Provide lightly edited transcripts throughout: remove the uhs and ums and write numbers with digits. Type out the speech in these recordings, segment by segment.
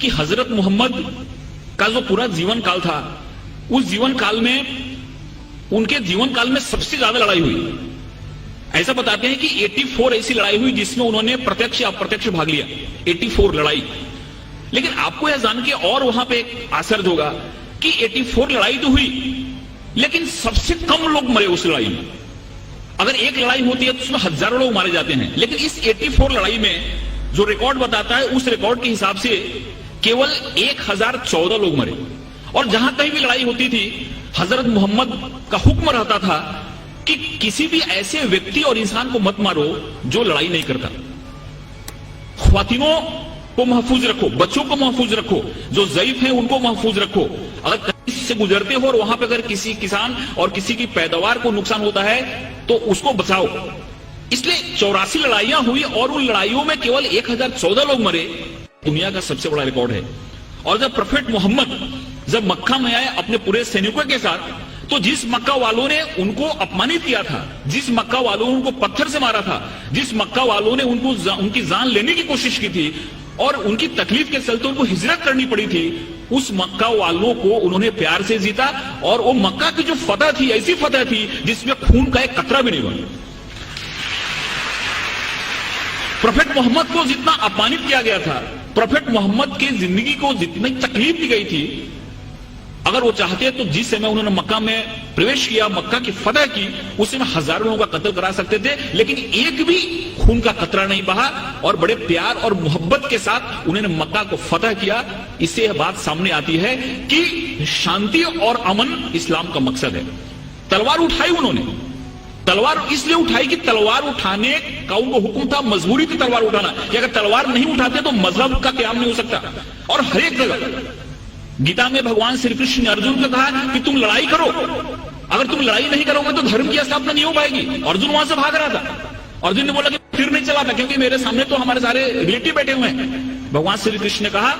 कि हजरत मोहम्मद का जो पूरा जीवन काल था, उस जीवन काल में, उनके जीवन काल में सबसे ज्यादा लड़ाई हुई। ऐसा बताते हैं कि 84 ऐसी लड़ाई हुई जिसमें उन्होंने प्रत्यक्ष या अप्रत्यक्ष भाग लिया। 84 लड़ाई। लेकिन आपको यह जान के और वहां पे आश्चर्य होगा कि 84 लड़ाई तो हुई, लेकिन सबसे कम लोग मरे उस लड़ाई में। अगर एक लड़ाई होती है तो उसमें हजारों लोग मारे जाते हैं, लेकिन इस 84 लड़ाई में जो रिकॉर्ड बताता है, उस रिकॉर्ड के हिसाब से केवल 1014 लोग मरे। और जहां कहीं भी लड़ाई होती थी, हजरत मोहम्मद का हुक्म रहता था कि किसी भी ऐसे व्यक्ति और इंसान को मत मारो जो लड़ाई नहीं करता। ख्वातीनों को महफूज रखो, बच्चों को महफूज रखो, जो ज़ईफ हैं उनको महफूज रखो। अगर कहीं से गुजरते हो और वहां पर अगर किसी किसान और किसी की पैदावार को नुकसान होता है तो उसको बचाओ। इसलिए 84 लड़ाइयां हुई और उन लड़ाइयों में केवल 1014 लोग मरे। दुनिया का सबसे बड़ा रिकॉर्ड है। और जब प्रोफेट मोहम्मद जब मक्का में आए अपने पूरे सैनिकों के साथ, तो जिस मक्का वालों ने उनको अपमानित किया था, जिस मक्का वालों ने उनको पत्थर से मारा था, जिस मक्का वालों ने उनकी जान लेने की कोशिश की थी और उनकी तकलीफ के चलते उनको हिजरत करनी पड़ी थी, उस मक्का वालों को उन्होंने प्यार से जीता। और वो मक्का की जो फतह थी, ऐसी फतह थी जिसमें खून का एक कतरा भी नहीं बना। प्रोफेट मोहम्मद को जितना अपमानित किया गया था, प्रोफेट मोहम्मद की जिंदगी को जितनी तकलीफ दी गई थी, अगर वो चाहते तो जिस समय उन्होंने मक्का में प्रवेश किया, मक्का की फतह की, उस समय हजारों लोगों का कत्ल करा सकते थे, लेकिन एक भी खून का कतरा नहीं बहा और बड़े प्यार और मोहब्बत के साथ उन्होंने मक्का को फतह किया। इससे यह बात सामने आती है कि शांति और अमन इस्लाम का मकसद है। तलवार उठाई उन्होंने, तलवार इसलिए उठाई कि तलवार उठाने का उनको हुक्म था, मजबूरी थी तलवार उठाना, कि अगर तलवार नहीं उठाते तो मजहब का क्याम नहीं हो सकता। और हर एक जगह गीता में भगवान श्री कृष्ण ने अर्जुन को कहा कि तुम लड़ाई करो, अगर तुम लड़ाई नहीं करोगे तो धर्म की स्थापना नहीं हो पाएगी। अर्जुन वहां से भाग रहा था। अर्जुन ने बोला कि फिर नहीं चला था, क्योंकि मेरे सामने तो हमारे सारे रिलेटिव बैठे हुए हैं। भगवान श्री कृष्ण ने कहा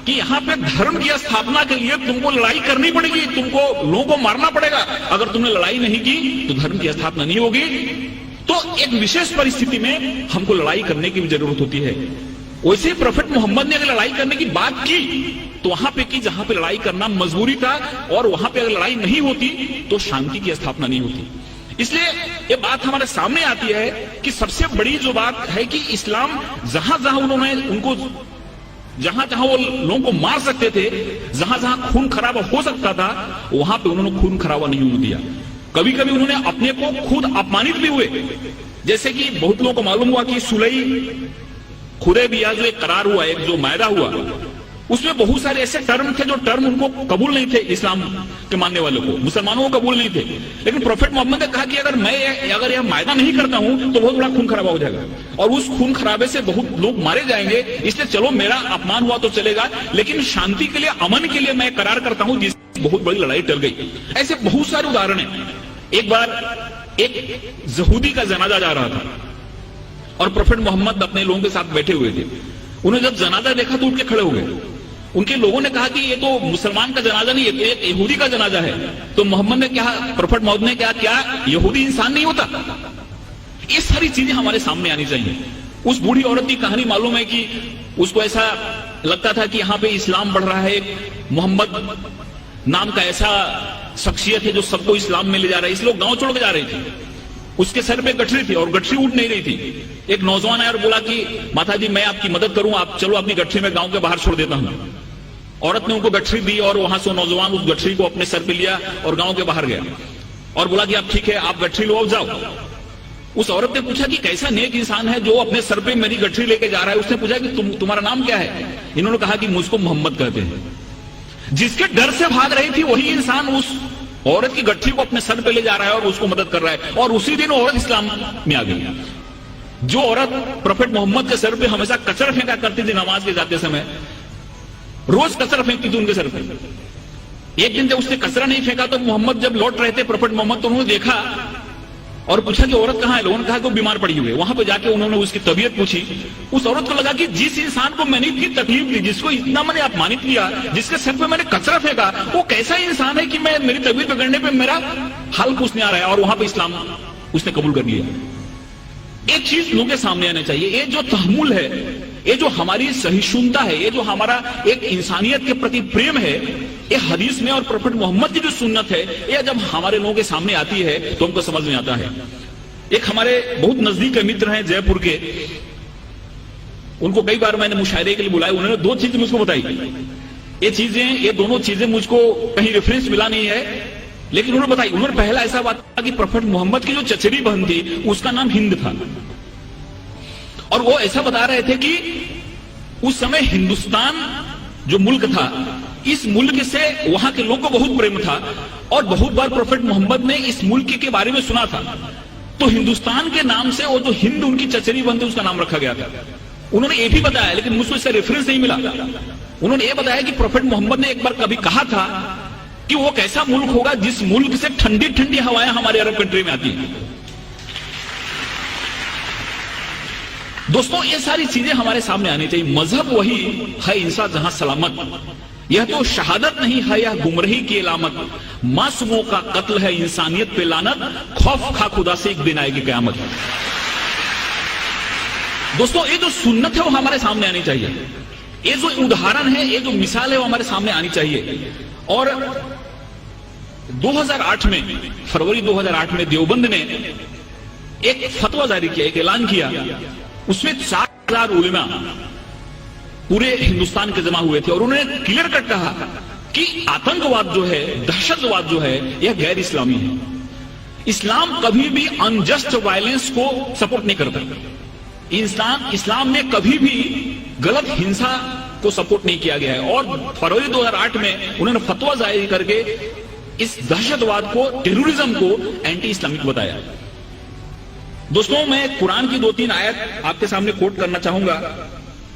कि यहां पे धर्म की स्थापना के लिए तुमको लड़ाई करनी पड़ेगी, तुमको लोगों को मारना पड़ेगा। अगर तुमने लड़ाई नहीं की तो धर्म की स्थापना नहीं होगी। तो एक विशेष परिस्थिति में हमको लड़ाई करने की भी जरूरत होती है। वैसे प्रोफेट मोहम्मद ने अगर लड़ाई करने की बात की तो वहां पे की जहां पे लड़ाई करना मजबूरी था, और वहां पे अगर लड़ाई नहीं होती तो शांति की स्थापना नहीं होती। इसलिए ये बात हमारे सामने आती है कि सबसे बड़ी जो बात है कि इस्लाम जहां जहां उन्होंने उनको जहां जहां वो लोगों को मार सकते थे, जहां जहां खून खराबा हो सकता था, वहां पे उन्होंने खून खराबा नहीं होने दिया। कभी कभी उन्होंने अपने को खुद अपमानित भी हुए। जैसे कि बहुत लोगों को मालूम हुआ कि सुलह हुदैबिया जो एक करार हुआ, एक जो मायदा हुआ, उसमें बहुत सारे ऐसे टर्म थे जो टर्म उनको कबूल नहीं थे, इस्लाम के मानने वालों को, मुसलमानों को कबूल नहीं थे। लेकिन प्रोफेट मोहम्मद ने कहा कि अगर यह मायदा नहीं करता हूं तो बहुत बड़ा खून खराबा हो जाएगा और उस खून खराबे से बहुत लोग मारे जाएंगे। इसलिए चलो मेरा अपमान हुआ तो चलेगा, लेकिन शांति के लिए, अमन के लिए मैं करार करता हूं, जिससे बहुत बड़ी लड़ाई टल गई। ऐसे बहुत सारे उदाहरण हैं। एक बार एक यहूदी का जनाजा जा रहा था और प्रोफेट मोहम्मद अपने लोगों के साथ बैठे हुए थे। उन्होंने जब जनाजा देखा तो उठ के खड़े हो गए। उनके लोगों ने कहा कि ये तो मुसलमान का जनाजा नहीं, ये एक यहूदी का जनाजा है। तो मोहम्मद ने कहा, प्रोफेट मोहम्मद ने कहा, क्या यहूदी इंसान नहीं होता? ये सारी चीजें हमारे सामने आनी चाहिए। उस बूढ़ी औरत की कहानी मालूम है कि उसको ऐसा लगता था कि यहाँ पे इस्लाम बढ़ रहा है, मोहम्मद नाम का ऐसा शख्सियत है जो सबको इस्लाम में ले जा रहा है, इसलिए गांव छोड़ के जा रही थी। उसके सर पे गठरी थी और गठरी उठ नहीं रही थी। एक नौजवान आया और बोला कि माता जी मैं आपकी मदद करूं, आप चलो अपनी गठरी में गांव के बाहर छोड़ देता हूं। औरत ने उनको गठरी दी और वहां से नौजवान उस गठरी को अपने सर पे लिया और गांव के बाहर गया और बोला कि आप ठीक है, आप गठरी लो, अब जाओ। उस औरत ने पूछा कि कैसा नेक इंसान है जो अपने सर पे मेरी गठरी लेके जा रहा है। उसने पूछा कि तुम्हारा नाम क्या है? इन्होंने कहा कि मुझको मोहम्मद कहते हैं। जिसके डर से भाग रही थी वही इंसान उस औरत की गठरी को अपने सर पे ले जा रहा है और उसको मदद कर रहा है, और उसी दिन औरत इस्लाम में आ गई। जो औरत प्रोफेट मोहम्मद के सर पे हमेशा कचरा फेंका करती थी नमाज के जाते समय, रोज कचरा फेंकती थी उनके सर पे। एक दिन जब उसने कचरा नहीं फेंका तो मोहम्मद जब लौट रहे थे, प्रोफेट मोहम्मद, तो उन्होंने देखा और पूछा कि औरत कहां है? लोगों ने कहा कि वो बीमार पड़ी हुई है। वहां पे जाके उन्होंने उसकी तबीयत पूछी। उस औरत को लगा कि जिस इंसान को मैंने इतनी तकलीफ दी, जिसको इतना मैंने अपमानित किया, जिसके सर पे मैंने कचरा फेंका, वो कैसा इंसान है कि मैं मेरी तबीयत बिगड़ने पे मेरा हाल पूछने आ रहा है। और वहां पे इस्लाम उसने कबूल कर लिया। एक चीज लोगों के सामने आना चाहिए, ये जो तहम्मुल है, ये जो हमारी सहिष्णुता है, ये जो हमारा एक इंसानियत के प्रति प्रेम है, ये हदीस में और प्रॉफेट मोहम्मद की जो सुन्नत है, ये जब हमारे लोगों के सामने आती है तो हमको समझ में आता है। एक हमारे बहुत नजदीक के मित्र हैं जयपुर के, उनको कई बार मैंने मुशायरे के लिए बुलाया, उन्होंने दो चीजें मुझको बताई। ये दोनों चीजें मुझको कहीं रेफरेंस मिला नहीं है, लेकिन उन्होंने बताई। उन्होंने पहला ऐसा बात था कि प्रॉफेट मोहम्मद की जो चचेरी बहन थी उसका नाम हिंद था, और वो ऐसा बता रहे थे कि उस समय हिंदुस्तान जो मुल्क था, इस मुल्क से वहां के लोगों को बहुत प्रेम था, और बहुत बार प्रॉफेट मोहम्मद ने इस मुल्क के बारे में सुना था, तो हिंदुस्तान के नाम से वो जो हिंद उनकी चचेरी बहन थी उसका नाम रखा गया था। उन्होंने ये भी बताया, लेकिन मुझको इसका रेफरेंस नहीं मिला। उन्होंने ये बताया कि प्रॉफेट मोहम्मद ने एक बार कभी कहा था कि वो कैसा मुल्क होगा जिस मुल्क से ठंडी ठंडी हवाएं हमारे अरब कंट्री में आती हैं। दोस्तों, ये सारी चीजें हमारे सामने आनी चाहिए। मजहब वही है इंसान जहां सलामत, यह तो शहादत नहीं है, यह गुमराही की अलामत। मासूमों का कत्ल है इंसानियत पे लानत, खौफ खा खुदा से एक दिन आएगी कयामत। दोस्तों, ये जो सुन्नत है वो हमारे सामने आनी चाहिए, ये जो उदाहरण है, ये जो मिसाल है वो हमारे सामने आनी चाहिए। और 2008 में, फरवरी 2008 में देवबंद ने एक फतवा जारी किया, एक ऐलान किया। उसमें 4000 उलेमा पूरे हिंदुस्तान के जमा हुए थे, और उन्होंने क्लियर कट कहा कि आतंकवाद जो है, दहशतवाद जो है, यह गैर इस्लामी है। इस्लाम कभी भी अनजस्ट वायलेंस को सपोर्ट नहीं करता। इस्लाम में कभी भी गलत हिंसा को सपोर्ट नहीं किया गया है। और फरवरी 2008 में उन्होंने फतवा जारी करके इस दहशतवाद को, टेररिज्म को एंटी इस्लामिक बताया। दोस्तों, मैं कुरान की 2-3 आयत आपके सामने कोट करना चाहूंगा।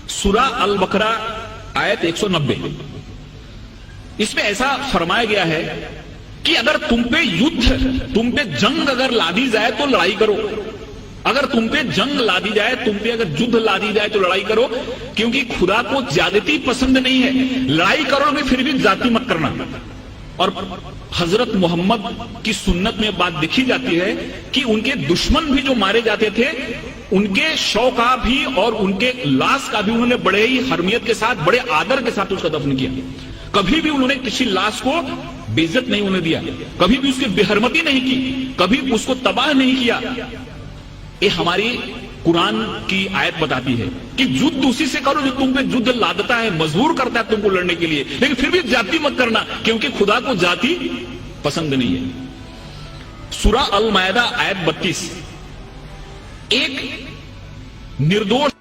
सूरा अल बकरा आयत 190, इसमें ऐसा फरमाया गया है कि अगर तुम पे युद्ध, तुम पे जंग अगर लादी जाए तो लड़ाई करो। अगर तुम पे जंग ला दी जाए, तुम पे अगर युद्ध ला दी जाए तो लड़ाई करो, क्योंकि खुदा को ज्यादती पसंद नहीं है। लड़ाई करोगे फिर भी जाति मत करना। और हजरत मोहम्मद की सुन्नत में बात देखी जाती है कि उनके दुश्मन भी जो मारे जाते थे, उनके शव का भी और उनके लाश का भी उन्होंने बड़े ही हरमियत के साथ, बड़े आदर के साथ उसका दफन किया। कभी भी उन्होंने किसी लाश को बेइज्जत नहीं उन्हें दिया, कभी भी उसकी बेहरमती नहीं की, कभी उसको तबाह नहीं किया। ये हमारी कुरान की आयत बताती है कि युद्ध उसी से करो जो तुम पे युद्ध लादता है, मजबूर करता है तुमको लड़ने के लिए, लेकिन फिर भी जाति मत करना, क्योंकि खुदा को जाति पसंद नहीं है। सूरा अल मायदा आयत 32, एक निर्दोष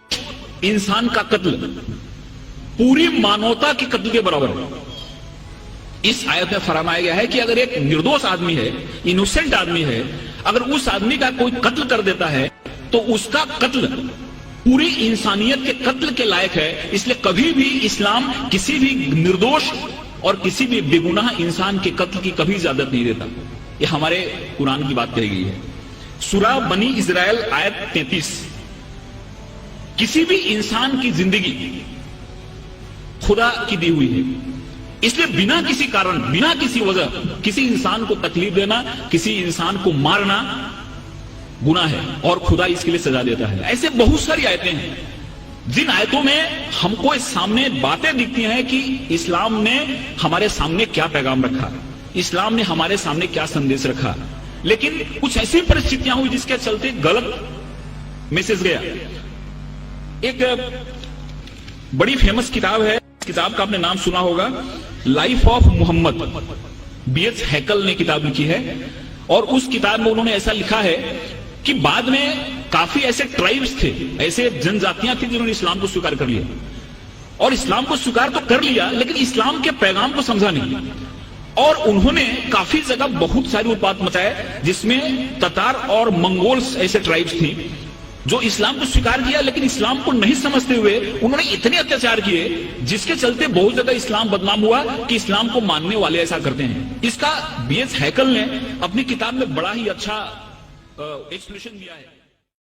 इंसान का कत्ल पूरी मानवता के कत्ल के बराबर है। इस आयत में फरमाया गया है कि अगर एक निर्दोष आदमी है, इनोसेंट आदमी है, अगर उस आदमी का कोई कत्ल कर देता है तो उसका कत्ल पूरी इंसानियत के कत्ल के लायक है। इसलिए कभी भी इस्लाम किसी भी निर्दोष और किसी भी बेगुनाह इंसान के कत्ल की कभी इजाजत नहीं देता। ये हमारे कुरान की बात कही गई है। सूरा बनी इजराइल आयत 33, किसी भी इंसान की जिंदगी खुदा की दी हुई है, इसलिए बिना किसी कारण, बिना किसी वजह किसी इंसान को तकलीफ देना, किसी इंसान को मारना गुनाह है, और खुदा इसके लिए सजा देता है। ऐसे बहुत सारी आयतें हैं जिन आयतों में हमको इस सामने बातें दिखती हैं कि इस्लाम ने हमारे सामने क्या पैगाम रखा, इस्लाम ने हमारे सामने क्या संदेश रखा। लेकिन कुछ ऐसी परिस्थितियां हुई जिसके चलते गलत मैसेज गया। एक बड़ी फेमस किताब है, किताब का आपने नाम सुना होगा, लाइफ ऑफ मोहम्मद, BH हैकल ने किताब लिखी है। और उस किताब में उन्होंने ऐसा लिखा है कि बाद में काफी ऐसे ट्राइब्स थे, ऐसे जनजातियां थी जिन्होंने इस्लाम को स्वीकार कर लिया, और इस्लाम को स्वीकार तो कर लिया लेकिन इस्लाम के पैगाम को समझा नहीं, और उन्होंने काफी जगह बहुत सारी उत्पात मचाए, जिसमें ततार और मंगोल्स ऐसे ट्राइब्स थी जो इस्लाम को स्वीकार किया लेकिन इस्लाम को नहीं समझते हुए उन्होंने इतने अत्याचार किए जिसके चलते बहुत ज्यादा इस्लाम बदनाम हुआ कि इस्लाम को मानने वाले ऐसा करते हैं। इसका BH हैकल ने अपनी किताब में बड़ा ही अच्छा एक्सप्लेनेशन दिया है।